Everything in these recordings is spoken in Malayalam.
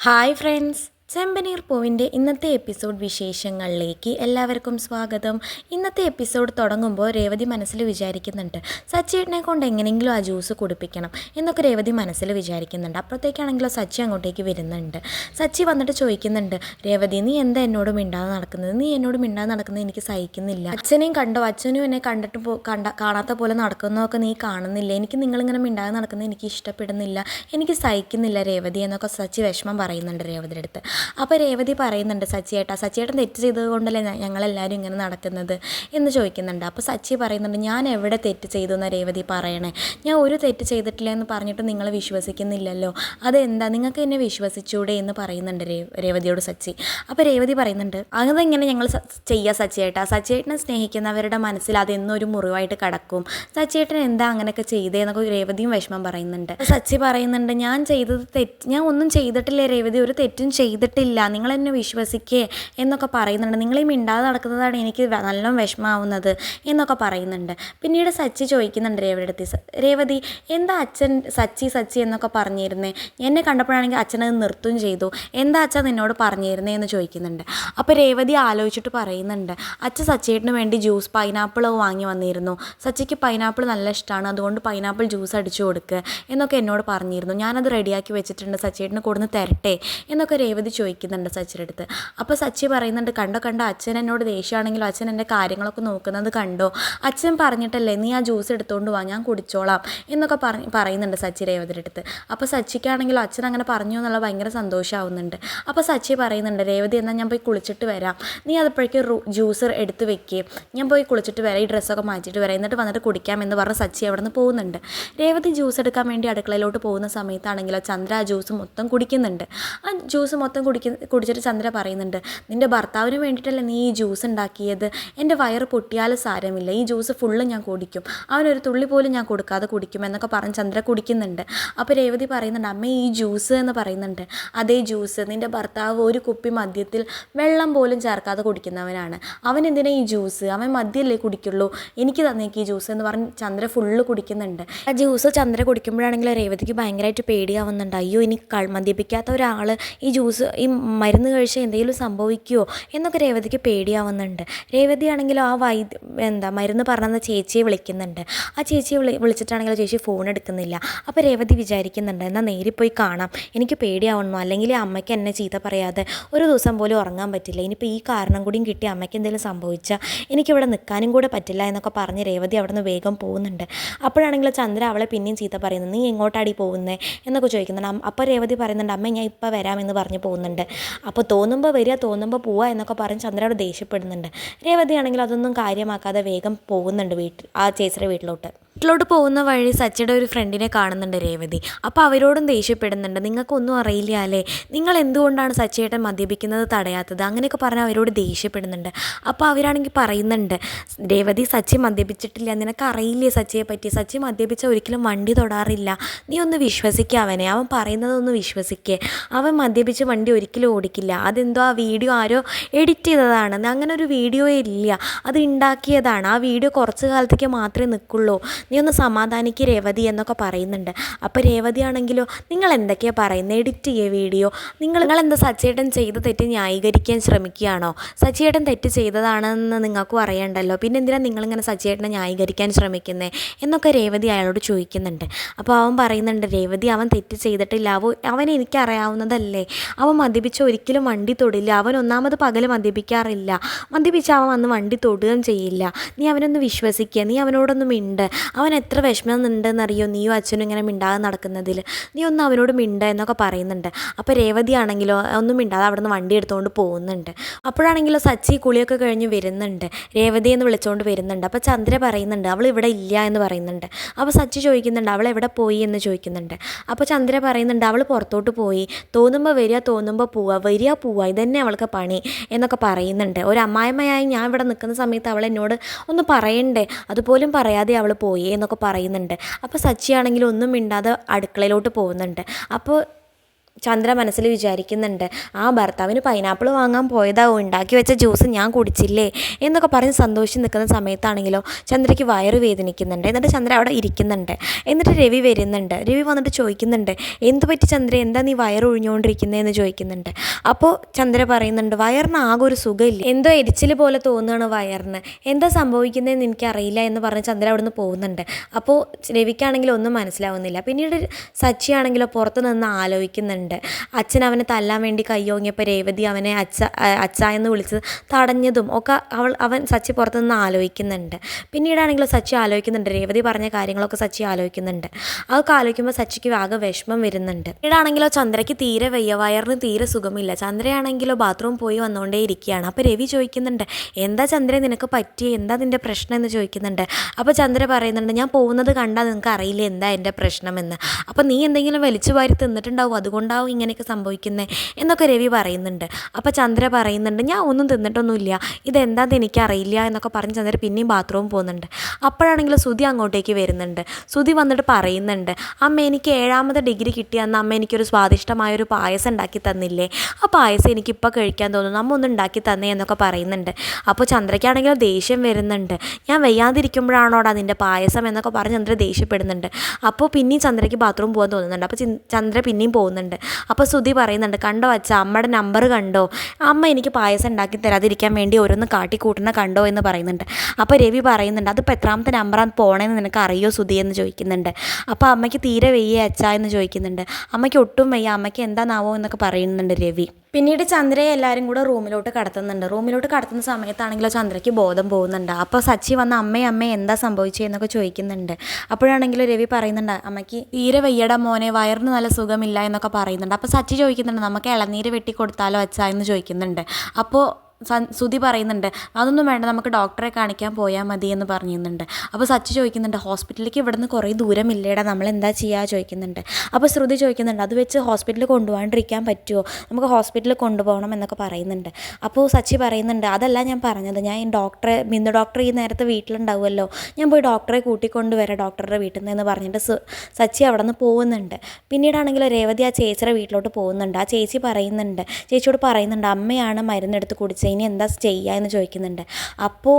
ഹായ് ഫ്രണ്ട്സ്, ചെമ്പനീർ പൂവിൻ്റെ ഇന്നത്തെ എപ്പിസോഡ് വിശേഷങ്ങളിലേക്ക് എല്ലാവർക്കും സ്വാഗതം. ഇന്നത്തെ എപ്പിസോഡ് തുടങ്ങുമ്പോൾ രേവതി മനസ്സിൽ വിചാരിക്കുന്നുണ്ട്, സച്ചിയേട്ടനെ കൊണ്ട് എങ്ങനെയെങ്കിലും ആ ജ്യൂസ് കുടിപ്പിക്കണം എന്നൊക്കെ രേവതി മനസ്സിൽ വിചാരിക്കുന്നുണ്ട്. അപ്പോഴത്തേക്കാണെങ്കിലോ സച്ചി അങ്ങോട്ടേക്ക് വരുന്നുണ്ട്. സച്ചി വന്നിട്ട് ചോദിക്കുന്നുണ്ട്, രേവതി നീ എന്താ എന്നോട് മിണ്ടാതെ നടക്കുന്നത്? എനിക്ക് സഹിക്കുന്നില്ല. അച്ഛനെയും കണ്ടോ? അച്ഛനും എന്നെ കാണാത്ത പോലെ നടക്കുന്നതൊക്കെ നീ കാണുന്നില്ല. എനിക്ക് നിങ്ങളിങ്ങനെ മിണ്ടാതെ നടക്കുന്നത് എനിക്ക് ഇഷ്ടപ്പെടുന്നില്ല, എനിക്ക് സഹിക്കുന്നില്ല രേവതി എന്നൊക്കെ സച്ചി വിഷമം പറയുന്നുണ്ട് രേവതിയുടെ അടുത്ത്. അപ്പോൾ രേവതി പറയുന്നുണ്ട്, സച്ചിയേട്ടൻ തെറ്റ് ചെയ്തത് കൊണ്ടല്ലേ ഞങ്ങളെല്ലാവരും ഇങ്ങനെ നടക്കുന്നത് എന്ന് ചോദിക്കുന്നുണ്ട്. അപ്പോൾ സച്ചി പറയുന്നുണ്ട്, ഞാൻ എവിടെ തെറ്റ് ചെയ്തു എന്നാണ് രേവതി പറയണേ? ഞാൻ ഒരു തെറ്റ് ചെയ്തിട്ടില്ല എന്ന് പറഞ്ഞിട്ട് നിങ്ങൾ വിശ്വസിക്കുന്നില്ലല്ലോ, അതെന്താ? നിങ്ങൾക്ക് എന്നെ വിശ്വസിച്ചൂടെ എന്ന് പറയുന്നുണ്ട് രേവതിയോട് സച്ചി. അപ്പോൾ രേവതി പറയുന്നുണ്ട്, അതെങ്ങനെ ഞങ്ങൾ ചെയ്യുക സച്ചിയേട്ടനെ സ്നേഹിക്കുന്നവരുടെ മനസ്സിൽ അതെന്നും ഒരു മുറിവായിട്ട് കിടക്കും. സച്ചിയേട്ടൻ എന്താ അങ്ങനെയൊക്കെ ചെയ്തേന്നൊക്കെ രേവതിയും വിഷമം പറയുന്നുണ്ട്. സച്ചി പറയുന്നുണ്ട്, ഞാൻ ഒന്നും ചെയ്തിട്ടില്ല രേവതി, ഒരു തെറ്റും ചെയ്തിട്ടില്ല, നിങ്ങൾ എന്നെ വിശ്വസിക്കേ എന്നൊക്കെ പറയുന്നുണ്ട്. നിങ്ങൾ ഈ മിണ്ടാതെ നടക്കുന്നതാണ് എനിക്ക് നല്ല വിഷമാവുന്നത് എന്നൊക്കെ പറയുന്നുണ്ട്. പിന്നീട് സച്ചി ചോദിക്കുന്നുണ്ട് രേവതി എന്താ അച്ഛൻ സച്ചി എന്നൊക്കെ പറഞ്ഞിരുന്നേ? എന്നെ കണ്ടപ്പോഴാണെങ്കിൽ അച്ഛനത് നിർത്തുകയും ചെയ്തു, എന്താ അച്ഛൻ നിന്നോട് പറഞ്ഞിരുന്നേ എന്ന് ചോദിക്കുന്നുണ്ട്. അപ്പോൾ രേവതി ആലോചിച്ചിട്ട് പറയുന്നുണ്ട്, അച്ഛൻ സച്ചിയേട്ടന് വേണ്ടി പൈനാപ്പിൾ വാങ്ങി വന്നിരുന്നു, സച്ചിക്ക് പൈനാപ്പിൾ നല്ല ഇഷ്ടമാണ്, അതുകൊണ്ട് പൈനാപ്പിൾ ജ്യൂസ് അടിച്ചു കൊടുക്കുക എന്നൊക്കെ എന്നോട് പറഞ്ഞിരുന്നു, ഞാനത് റെഡിയാക്കി വെച്ചിട്ടുണ്ട്, സച്ചിയേട്ടന് കൊടുന്ന് തരട്ടെ എന്നൊക്കെ രേവതി ചോദിക്കുന്നുണ്ട് സച്ചിയുടെ അടുത്ത്. അപ്പോൾ സച്ചി പറയുന്നുണ്ട്, കണ്ടോ അച്ഛൻ എന്നോട് ദേഷ്യമാണെങ്കിലും അച്ഛൻ എൻ്റെ കാര്യങ്ങളൊക്കെ നോക്കുന്നത് കണ്ടോ, അച്ഛൻ പറഞ്ഞിട്ടല്ലേ നീ ആ ജ്യൂസ് എടുത്തുകൊണ്ട് വാ, ഞാൻ കുടിച്ചോളാം എന്നൊക്കെ പറയുന്നുണ്ട് സച്ചി രേവതിയുടെ അടുത്ത്. അപ്പോൾ സച്ചിക്കാണെങ്കിലും അച്ഛൻ അങ്ങനെ പറഞ്ഞു എന്നുള്ള ഭയങ്കര സന്തോഷമാവുന്നുണ്ട്. അപ്പോൾ സച്ചി പറയുന്നുണ്ട്, രേവതി എന്നാൽ ഞാൻ പോയി കുളിച്ചിട്ട് വരാം, നീ അതപ്പോഴേക്ക് ജ്യൂസ് എടുത്ത് വെക്കുകയും ഞാൻ പോയി കുളിച്ചിട്ട് വരാം, ഈ ഡ്രസ്സൊക്കെ മാറ്റിയിട്ട് വരാം, എന്നിട്ട് വന്നിട്ട് കുടിക്കാമെന്ന് പറഞ്ഞ് സച്ചി അവിടെ നിന്ന് പോകുന്നുണ്ട്. രേവതി ജ്യൂസ് എടുക്കാൻ വേണ്ടി അടുക്കളയിലോട്ട് പോകുന്ന സമയത്താണെങ്കിലോ ചന്ദ്ര ആ ജ്യൂസ് മൊത്തം കുടിക്കുന്നുണ്ട്. ആ ജ്യൂസ് മൊത്തം കുടിച്ചിട്ട് ചന്ദ്ര പറയുന്നുണ്ട്, നിൻ്റെ ഭർത്താവിന് വേണ്ടിയിട്ടല്ലേ നീ ഈ ജ്യൂസ് ഉണ്ടാക്കിയത്, എൻ്റെ വയറ് പൊട്ടിയാലും സാരമില്ല, ഈ ജ്യൂസ് ഫുള്ള് ഞാൻ കുടിക്കും, അവനൊരു തുള്ളി പോലും ഞാൻ കൊടുക്കാതെ കുടിക്കും എന്നൊക്കെ പറഞ്ഞ് ചന്ദ്ര കുടിക്കുന്നുണ്ട്. അപ്പോൾ രേവതി പറയുന്നുണ്ട്, അമ്മ ഈ ജ്യൂസ് എന്ന് പറയുന്നുണ്ട്, അതേ ജ്യൂസ് നിൻ്റെ ഭർത്താവ് ഒരു കുപ്പി മദ്യത്തിൽ വെള്ളം പോലും ചേർക്കാതെ കുടിക്കുന്നവനാണ്, അവൻ എന്തിനാ ഈ ജ്യൂസ്, അവൻ മദ്യമല്ലേ കുടിക്കുള്ളൂ, എനിക്ക് തന്നേക്ക് ഈ ജ്യൂസ് എന്ന് പറഞ്ഞ് ചന്ദ്ര ഫുള്ള് കുടിക്കുന്നുണ്ട്. ആ ജ്യൂസ് ചന്ദ്ര കുടിക്കുമ്പോഴാണെങ്കിൽ രേവതിക്ക് ഭയങ്കരമായിട്ട് പേടിയാവുന്നുണ്ട്, അയ്യോ ഇനി മദ്യപിക്കാത്ത ഒരാൾ ഈ മരുന്ന് കഴിച്ചാൽ എന്തെങ്കിലും സംഭവിക്കുമോ എന്നൊക്കെ രേവതിക്ക് പേടിയാവുന്നുണ്ട്. രേവതിയാണെങ്കിലും ആ മരുന്ന് പറഞ്ഞ ചേച്ചിയെ വിളിക്കുന്നുണ്ട്. ആ ചേച്ചിയെ വിളിച്ചിട്ടാണെങ്കിലും ചേച്ചി ഫോൺ എടുക്കുന്നില്ല. അപ്പോൾ രേവതി വിചാരിക്കുന്നുണ്ട്, എന്നാൽ നേരിൽ പോയി കാണാം, എനിക്ക് പേടിയാവണോ, അല്ലെങ്കിൽ അമ്മയ്ക്ക് എന്നെ ചീത്ത പറയാതെ ഒരു ദിവസം പോലും ഉറങ്ങാൻ പറ്റില്ല, ഇനിയിപ്പോൾ ഈ കാരണം കൂടിയും കിട്ടി അമ്മയ്ക്ക് എന്തെങ്കിലും സംഭവിച്ചാൽ എനിക്കിവിടെ നിൽക്കാനും കൂടെ പറ്റില്ല എന്നൊക്കെ പറഞ്ഞ് രേവതി അവിടെ നിന്ന് വേഗം പോകുന്നുണ്ട്. അപ്പോഴാണെങ്കിൽ ചന്ദ്ര അവളെ പിന്നെയും ചീത്ത പറയുന്നു, നീ എങ്ങോട്ടാടി പോകുന്നത് എന്നൊക്കെ ചോദിക്കുന്നുണ്ട്. അപ്പോൾ രേവതി പറയുന്നുണ്ട്, അമ്മ ഞാൻ ഇപ്പോൾ വരാമെന്ന് പറഞ്ഞ് പോകുന്നുണ്ട്. അപ്പോൾ തോന്നുമ്പോൾ വരിക തോന്നുമ്പോൾ പോവുക എന്നൊക്കെ പറഞ്ഞ് ചന്ദ്രയോട് ദേഷ്യപ്പെടുന്നുണ്ട്. രേവതിയാണെങ്കിൽ അതൊന്നും കാര്യമാക്കാതെ വേഗം പോകുന്നുണ്ട് ആ ചേച്ചിയുടെ വീട്ടിലോട്ട് പോകുന്ന വഴി സച്ചിയുടെ ഒരു ഫ്രണ്ടിനെ കാണുന്നുണ്ട് രേവതി. അപ്പോൾ അവരോടും ദേഷ്യപ്പെടുന്നുണ്ട്, നിങ്ങൾക്കൊന്നും അറിയില്ല അല്ലേ, നിങ്ങൾ എന്തുകൊണ്ടാണ് സച്ചിയേട്ടൻ മദ്യപിക്കുന്നത് തടയാത്തത്, അങ്ങനെയൊക്കെ പറഞ്ഞ് അവരോട് ദേഷ്യപ്പെടുന്നുണ്ട്. അപ്പോൾ അവരാണെങ്കിൽ പറയുന്നുണ്ട്, രേവതി സച്ചി മദ്യപിച്ചിട്ടില്ല, നിനക്ക് അറിയില്ലേ സച്ചിയെ പറ്റി, സച്ചി മദ്യപിച്ച ഒരിക്കലും വണ്ടി തൊടാറില്ല, നീ ഒന്ന് വിശ്വസിക്കുക അവനെ, അവൻ പറയുന്നതൊന്ന് വിശ്വസിക്കേ, അവൻ മദ്യപിച്ച് വണ്ടി ഒരിക്കലും ഓടിക്കില്ല, അതെന്തോ ആ വീഡിയോ ആരോ എഡിറ്റ് ചെയ്തതാണ്, അങ്ങനെ ഒരു വീഡിയോയേ ഇല്ല, അത് ഉണ്ടാക്കിയതാണ്, ആ വീഡിയോ കുറച്ച് കാലത്തേക്ക് മാത്രമേ നിൽക്കുള്ളൂ, നീ ഒന്ന് സമാധാനിക്ക് രേവതി എന്നൊക്കെ പറയുന്നുണ്ട്. അപ്പോൾ രേവതി ആണെങ്കിലോ, നിങ്ങൾ എന്തൊക്കെയാണ് പറയുന്നത്, എഡിറ്റ് ചെയ്യേ വീഡിയോ, നിങ്ങളെന്താ സച്ചിയേട്ടൻ ചെയ്ത തെറ്റ് ന്യായീകരിക്കാൻ ശ്രമിക്കുകയാണോ, സച്ചിയേട്ടൻ തെറ്റ് ചെയ്തതാണെന്ന് നിങ്ങൾക്കും അറിയണ്ടല്ലോ, പിന്നെ എന്തിനാണ് നിങ്ങളിങ്ങനെ സച്ചിയേട്ടനെ ന്യായീകരിക്കാൻ ശ്രമിക്കുന്നത് എന്നൊക്കെ രേവതി അയാളോട് ചോദിക്കുന്നുണ്ട്. അപ്പോൾ അവൻ പറയുന്നുണ്ട്, രേവതി അവൻ തെറ്റ് ചെയ്തിട്ടില്ല, അവൻ എനിക്കറിയാവുന്നതല്ലേ, അവൻ മദ്യപിച്ച് ഒരിക്കലും വണ്ടി തൊടില്ല, അവൻ ഒന്നാമത് പകൽ മദ്യപിക്കാറില്ല, മദ്യപിച്ച് അവൻ വന്ന് വണ്ടി തൊടുകയും ചെയ്യില്ല, നീ അവനൊന്ന് വിശ്വസിക്കുക, നീ അവനോടൊന്നും മിണ്ട്, അവൻ എത്ര വിഷമം ഉണ്ടെന്നറിയോ നീയും അച്ഛനും ഇങ്ങനെ മിണ്ടാതെ നടക്കുന്നതിൽ, നീ ഒന്ന് അവനോട് മിണ്ട എന്നൊക്കെ പറയുന്നുണ്ട്. അപ്പോൾ രേവതി ആണെങ്കിലോ ഒന്നും മിണ്ടാതെ അവിടെ നിന്ന് വണ്ടി എടുത്തുകൊണ്ട് പോകുന്നുണ്ട്. അപ്പോഴാണെങ്കിലോ സച്ചി കുളിയൊക്കെ കഴിഞ്ഞ് വരുന്നുണ്ട്, രേവതി എന്ന് വിളിച്ചുകൊണ്ട് വരുന്നുണ്ട്. അപ്പോൾ ചന്ദ്ര പറയുന്നുണ്ട്, അവൾ ഇവിടെ ഇല്ല എന്ന് പറയുന്നുണ്ട്. അപ്പോൾ സച്ചി ചോദിക്കുന്നുണ്ട്, അവൾ എവിടെ പോയി എന്ന് ചോദിക്കുന്നുണ്ട്. അപ്പോൾ ചന്ദ്ര പറയുന്നുണ്ട്, അവൾ പുറത്തോട്ട് പോയി, തോന്നുമ്പോൾ വരിക തോന്നുമ്പോൾ പോവുക ഇതന്നെ അവൾക്ക് പണി എന്നൊക്കെ പറയുന്നുണ്ട്. ഒരു അമ്മായിമ്മയായി ഞാൻ ഇവിടെ നിൽക്കുന്ന സമയത്ത് അവൾ എന്നോട് ഒന്ന് പറയണ്ടേ, അതുപോലും പറയാതെ അവൾ പോയി എന്നൊക്കെ പറയുന്നുണ്ട്. അപ്പോൾ സച്ചിയാണെങ്കിൽ ഒന്നും മിണ്ടാതെ അടുക്കളയിലോട്ട് പോകുന്നുണ്ട്. അപ്പോൾ ചന്ദ്ര മനസ്സിൽ വിചാരിക്കുന്നുണ്ട്, ആ ഭർത്താവിന് പൈനാപ്പിൾ വാങ്ങാൻ പോയതാവും, ഉണ്ടാക്കി വെച്ച ജ്യൂസ് ഞാൻ കുടിച്ചില്ലേ എന്നൊക്കെ പറഞ്ഞ് സന്തോഷിച്ച് നിൽക്കുന്ന സമയത്താണെങ്കിലോ ചന്ദ്രയ്ക്ക് വയറ് വേദനിക്കുന്നുണ്ട്. എന്നിട്ട് ചന്ദ്ര അവിടെ ഇരിക്കുന്നുണ്ട്. എന്നിട്ട് രവി വരുന്നുണ്ട്. രവി വന്നിട്ട് ചോദിക്കുന്നുണ്ട്, എന്ത് പറ്റി ചന്ദ്ര, എന്താ നീ വയറ് ഒഴിഞ്ഞുകൊണ്ടിരിക്കുന്നതെന്ന് ചോദിക്കുന്നുണ്ട്. അപ്പോൾ ചന്ദ്ര പറയുന്നുണ്ട്, വയറിന് ആകെ ഒരു സുഖമില്ല, എന്തോ എരിച്ചിൽ പോലെ തോന്നുകയാണ് വയറിന്, എന്താ സംഭവിക്കുന്നതെന്ന് എനിക്കറിയില്ല എന്ന് പറഞ്ഞ് ചന്ദ്ര അവിടെ നിന്ന് പോകുന്നുണ്ട്. അപ്പോൾ രവിക്കാണെങ്കിലും ഒന്നും മനസ്സിലാവുന്നില്ല. പിന്നീട് സച്ചിയാണെങ്കിലോ പുറത്ത് നിന്ന് ആലോചിക്കുന്നുണ്ട്. അച്ഛൻ അവനെ തല്ലാൻ വേണ്ടി കയ്യോങ്ങിയപ്പോൾ രേവതി അവനെ അച്ഛ എന്ന് വിളിച്ച് തടഞ്ഞതും ഒക്കെ അവൻ സച്ചി പുറത്തു നിന്ന് ആലോചിക്കുന്നുണ്ട്. പിന്നീടാണെങ്കിലും സച്ചി ആലോചിക്കുന്നുണ്ട്, രേവതി പറഞ്ഞ കാര്യങ്ങളൊക്കെ സച്ചി ആലോചിക്കുന്നുണ്ട്. അതൊക്കെ ആലോചിക്കുമ്പോൾ സച്ചിക്ക് ആകെ വിഷമം വരുന്നുണ്ട്. പിന്നീടാണെങ്കിലോ ചന്ദ്രയ്ക്ക് തീരെ വയ്യ, വയറിന് തീരെ സുഖമില്ല. ചന്ദ്രയാണെങ്കിലോ ബാത്റൂം പോയി വന്നുകൊണ്ടേ ഇരിക്കുകയാണ്. അപ്പോൾ രവി ചോദിക്കുന്നുണ്ട്, എന്താ ചന്ദ്ര നിനക്ക് പറ്റിയ, എന്താ നിൻ്റെ പ്രശ്നം എന്ന് ചോദിക്കുന്നുണ്ട്. അപ്പോൾ ചന്ദ്ര പറയുന്നുണ്ട്, ഞാൻ പോകുന്നത് കണ്ടാൽ നിങ്ങൾക്ക് അറിയില്ല എന്താ എൻ്റെ പ്രശ്നമെന്ന്, അപ്പോൾ നീ എന്തെങ്കിലും വലിച്ചു വാരി തിന്നിട്ടുണ്ടാവും, അതുകൊണ്ടാവും ഇങ്ങനെയൊക്കെ സംഭവിക്കുന്നത് എന്നൊക്കെ രവി പറയുന്നുണ്ട്. അപ്പോൾ ചന്ദ്ര പറയുന്നുണ്ട്, ഞാൻ ഒന്നും തിന്നിട്ടൊന്നുമില്ല, ഇതെന്താണെന്ന് എനിക്കറിയില്ല എന്നൊക്കെ പറഞ്ഞ് ചന്ദ്ര പിന്നെയും ബാത്റൂമിൽ പോകുന്നുണ്ട്. അപ്പോഴാണെങ്കിലും ശ്രുതി അങ്ങോട്ടേക്ക് വരുന്നുണ്ട്. ശ്രുതി വന്നിട്ട് പറയുന്നുണ്ട്, അമ്മ എനിക്ക് 7ാമത്തെ ഡിഗ്രി കിട്ടിയ അന്ന് അമ്മ എനിക്കൊരു സ്വാദിഷ്ടമായൊരു പായസം ഉണ്ടാക്കി തന്നില്ലേ, ആ പായസം എനിക്കിപ്പോൾ കഴിക്കാൻ തോന്നുന്നു, അമ്മ ഒന്ന് ഉണ്ടാക്കി തന്നേ എന്നൊക്കെ പറയുന്നുണ്ട്. അപ്പോൾ ചന്ദ്രയ്ക്കാണെങ്കിലും ദേഷ്യം വരുന്നുണ്ട്, ഞാൻ വയ്യാതിരിക്കുമ്പോഴാണോടാ നിൻ്റെ പായസം എന്നൊക്കെ പറഞ്ഞ് ചന്ദ്ര ദേഷ്യപ്പെടുന്നുണ്ട്. അപ്പോൾ പിന്നെയും ചന്ദ്രയ്ക്ക് ബാത്റൂം പോകാൻ തോന്നുന്നുണ്ട്. അപ്പോൾ ചന്ദ്ര പിന്നെയും പോകുന്നുണ്ട്. അപ്പോൾ ശ്രുതി പറയുന്നുണ്ട്, കണ്ടോ അച്ഛ, അമ്മയുടെ നമ്പർ കണ്ടോ, അമ്മ എനിക്ക് പായസം ഉണ്ടാക്കി തരാതിരിക്കാൻ വേണ്ടി ഓരോന്ന് കാട്ടിക്കൂട്ടണ കണ്ടോ എന്ന് പറയുന്നുണ്ട്. അപ്പോൾ രവി പറയുന്നുണ്ട്, അതിപ്പോൾ എത്രാമത്തെ നമ്പറാണ് പോണേന്ന് നിനക്ക് അറിയോ ശ്രുതി എന്ന് ചോദിക്കുന്നുണ്ട്. അപ്പോൾ അമ്മയ്ക്ക് തീരെ വയ്യ അച്ഛ എന്ന് ചോദിക്കുന്നുണ്ട്. അമ്മയ്ക്ക് ഒട്ടും വയ്യ, അമ്മയ്ക്ക് എന്താണാവോ എന്നൊക്കെ പറയുന്നുണ്ട് രവി. പിന്നീട് ചന്ദ്രയെ എല്ലാവരും കൂടെ റൂമിലോട്ട് കടത്തുന്നുണ്ട്. റൂമിലോട്ട് കടത്തുന്ന സമയത്താണെങ്കിലോ ചന്ദ്രയ്ക്ക് ബോധം പോകുന്നുണ്ട്. അപ്പോൾ സച്ചി വന്ന് അമ്മേ എന്താ സംഭവിച്ചതെന്നൊക്കെ ചോദിക്കുന്നുണ്ട്. അപ്പോഴാണെങ്കിലും രവി പറയുന്നുണ്ട്, അമ്മയ്ക്ക് തീരെ വയ്യട മോനെ, വയറിന് നല്ല സുഖമില്ല എന്നൊക്കെ പറയുന്നുണ്ട്. അപ്പോൾ സച്ചി ചോദിക്കുന്നുണ്ട്, നമുക്ക് ഇളനീര് വെട്ടി കൊടുത്താലോ അച്ഛാ എന്ന് ചോദിക്കുന്നുണ്ട്. അപ്പോൾ ശ്രുതി പറയുന്നുണ്ട്, അതൊന്നും വേണ്ട, നമുക്ക് ഡോക്ടറെ കാണിക്കാൻ പോയാൽ മതി എന്ന് പറയുന്നുണ്ട്. അപ്പോൾ സച്ചി ചോദിക്കുന്നുണ്ട്, ഹോസ്പിറ്റലിലേക്ക് ഇവിടെ നിന്ന് കുറേ ദൂരമില്ലേടാ, നമ്മൾ എന്താ ചെയ്യുക ചോദിക്കുന്നുണ്ട്. അപ്പോൾ ശ്രുതി ചോദിക്കുന്നുണ്ട്, അത് വെച്ച് ഹോസ്പിറ്റലിൽ കൊണ്ടുപോകാണ്ടിരിക്കാൻ പറ്റുമോ, നമുക്ക് ഹോസ്പിറ്റലിൽ കൊണ്ടുപോകണം എന്നൊക്കെ പറയുന്നുണ്ട്. അപ്പോൾ സച്ചി പറയുന്നുണ്ട്, അതല്ല ഞാൻ പറഞ്ഞത്, ഞാൻ ബിന്ദു ഡോക്ടർ ഈ നേരത്തെ വീട്ടിലുണ്ടാവുമല്ലോ, ഞാൻ പോയി ഡോക്ടറെ കൂട്ടിക്കൊണ്ടുവരാം ഡോക്ടറുടെ വീട്ടിൽ നിന്ന് പറഞ്ഞിട്ട് സച്ചി അവിടെ നിന്ന് പോകുന്നുണ്ട്. പിന്നീടാണെങ്കിൽ രേവതി ആ ചേച്ചിയുടെ വീട്ടിലോട്ട് പോകുന്നുണ്ട്. ആ ചേച്ചി ചേച്ചിയോട് പറയുന്നുണ്ട്, അമ്മയാണ് മരുന്നെടുത്ത് കുടിച്ചത്, ഇനി എന്താ ചെയ്യുക എന്ന് ചോദിക്കുന്നുണ്ട്. അപ്പോൾ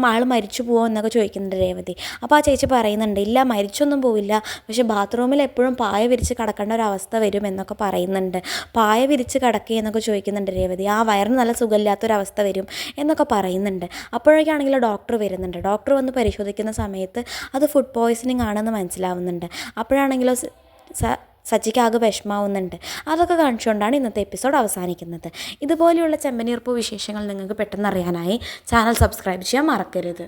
ആൾ മരിച്ചു പോകുമോ എന്നൊക്കെ ചോദിക്കുന്നുണ്ട് രേവതി. അപ്പോൾ ആ ചേച്ചി പറയുന്നുണ്ട്, ഇല്ല മരിച്ചൊന്നും പോവില്ല, പക്ഷേ ബാത്റൂമിൽ എപ്പോഴും പായ വിരിച്ച് കിടക്കേണ്ട ഒരു അവസ്ഥ വരും എന്നൊക്കെ പറയുന്നുണ്ട്. പായ വിരിച്ച് കിടക്കുക എന്നൊക്കെ ചോദിക്കുന്നുണ്ട് രേവതി. ആ വയറിന് നല്ല സുഖമില്ലാത്തൊരവസ്ഥ വരും എന്നൊക്കെ പറയുന്നുണ്ട്. അപ്പോഴേക്കാണെങ്കിൽ ഡോക്ടർ വരുന്നുണ്ട്. ഡോക്ടർ വന്ന് പരിശോധിക്കുന്ന സമയത്ത് അത് ഫുഡ് പോയ്സണിങ് ആണെന്ന് മനസ്സിലാവുന്നുണ്ട്. അപ്പോഴാണെങ്കിലോ സച്ചിക്ക് ആകെ വിഷമാവുന്നുണ്ട്. അതൊക്കെ കാണിച്ചുകൊണ്ടാണ് ഇന്നത്തെ എപ്പിസോഡ് അവസാനിക്കുന്നത്. ഇതുപോലെയുള്ള ചെമ്പനീർപ്പൂ വിശേഷങ്ങൾ നിങ്ങൾക്ക് പെട്ടെന്ന് അറിയാനായി ചാനൽ സബ്സ്ക്രൈബ് ചെയ്യാൻ മറക്കരുത്.